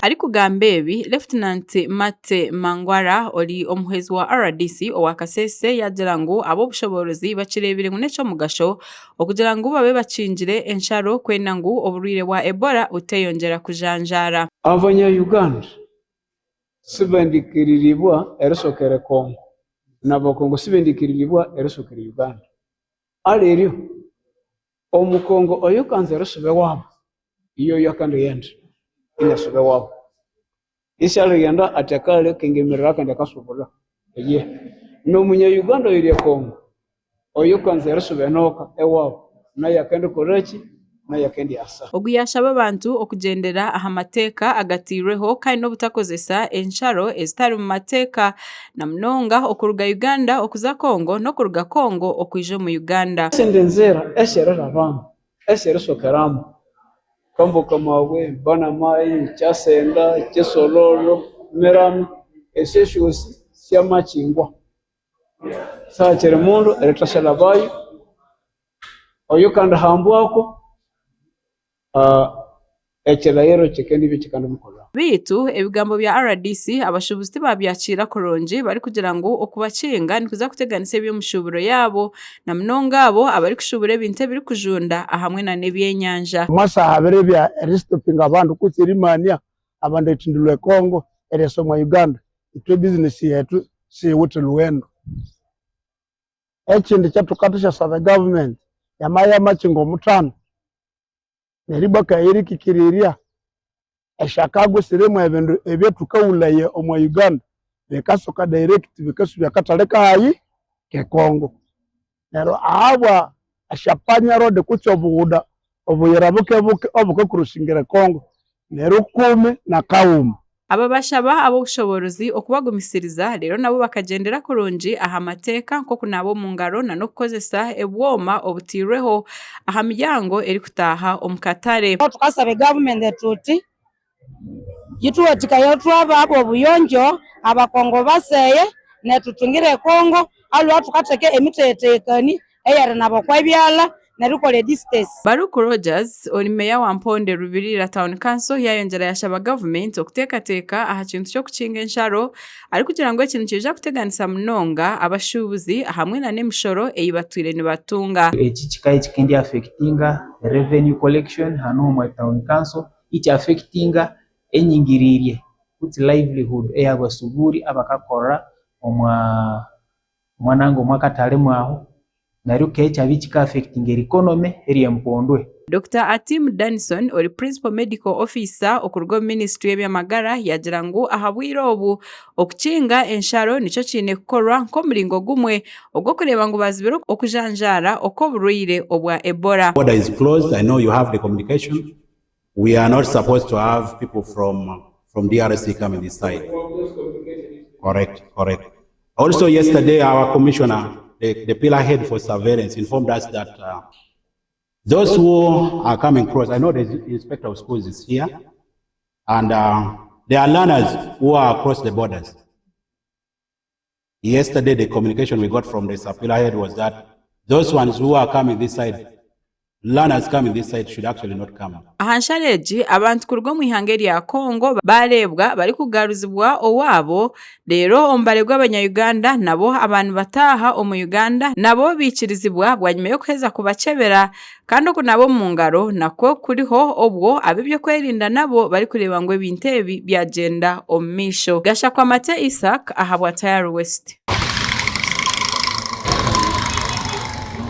Ariko gambebi Lieutenant Mate Mangwara oli omuhezi wa RDC owa Kasese yagira ngo abo bushoborozi bakirebire ngo neco mugasho okugira ngo babe bacinjire ensharo kwenda ngo oburwire wa Ebola uteyongera kujanjara. Abanya-Uganda sibendikiriribwa erisokere Kongo nabo Kongo sibendikiriribwa erisokere Uganda. Alerio omukongo oyo kanze risube wabo iyo yakandi yenda inasube wabo isalo yenda atakale kengemerera kandi akasubula ye no munya-Uganda iri Kongo oyo kanze risube noka ewabo na yakandi koreki na yakendi asa oguyashaba abantu okugendera aha mateka agatirweho kandi no butakozesa ensharo ezitari mu mateka na mnonga okuruga Uganda okuza Kongo no kuruga Kongo okwijo mu Uganda sendenzera esherera abantu esheresokeramu kambo kamawe bana mai cyasenda cyesololo meramu eseshusi syamachingwa saakere mundu eretashala bayo oyo kandi hambwako ekilayero kikendi bikikandi mukola bitu ebigambo bya RDC abashubuzi babyakira koronje bari kugira ngo okubacinga nikuza kuteganisa byo mushuburo yabo na mnonga abo abari kushubure binte biri kujunda ahamwe na nebyenyanja masa habere bya restopinga abantu kutsirimania abantu etindulwe Kongo ereso mu Uganda itwe business yetu si wote luendo ekindi kyatukatisha sa government yamaya machingo mutano neriba kairi kikiriria eshakago siremu ebintu ebyo tukawulaye omu Uganda bekasoka direct bekasubya kataleka hayi ke Kongo nero abwa ashapanya road kutsobuda obuyerabuke obuke kurushingira Kongo nero kume na kawuma aba bashaba abo bushoborozi okubagumisiriza rero nabo bakagendera koronji aha mateka nko kunabo mu ngaro na no kukozesa ebwoma obutirweho aha miryango eri kutaha omukatare tukasabe government etuti yituwatika yotwaba abo buyonjo abakongo baseye netutungire Kongo alwa tukateke emitetekani eyara nabo kwabyala narukole distance. Baruku Rogers oli meya wa Mponde Rubirira Town Council yayongera yashaba government okutekateka aha kintu cyo kucinga ensharo ari kugira ngo ikintu kije kuteganisa mnonga abashubuzi hamwe na nemishoro eyibatwire ni batunga eki kikaye kikendi affectinga revenue collection hano mu Town Council ichi affectinga enyingiririe kuti livelihood eyabasuburi abakakora mwanango mwakatale mwaho naruke chabikika affecting economy eri empondwe. Dr. Atim Danson ori principal medical officer okurgo ministry y'ebyamagara yagira ngo ahabwira obu okucinga ensharo nico kine kukorwa nko muringo gumwe ogwo kureba ngo bazibero okujanjara okoburwire obwa Ebola. Border is closed. I know you have the communication. We are not supposed to have people from DRC coming this side. Correct. Also yesterday our commissioner, the pillar head for surveillance, informed us that those who are coming across, I know the inspector of schools is here, and there are learners who are across the borders. Yesterday, the communication we got from the pillar head was that those ones who are coming this side, learners coming this side, should actually not come. Ahanshareji abantu kurwo mu ihangeri ya Kongo barebwa bari kugaruzibwa owabo rero ombarebwa abanya-Uganda nabo abantu bataha omu Uganda nabo bikirizibwa bwanyuma yo kuheza kubacebera kandi ko nabo mu ngaro nako kuriho obwo abibyo kwerinda nabo bari kureba ngo ebintebi byagenda omisho Gashakwa Mate Isaac ahabwa Tayari West.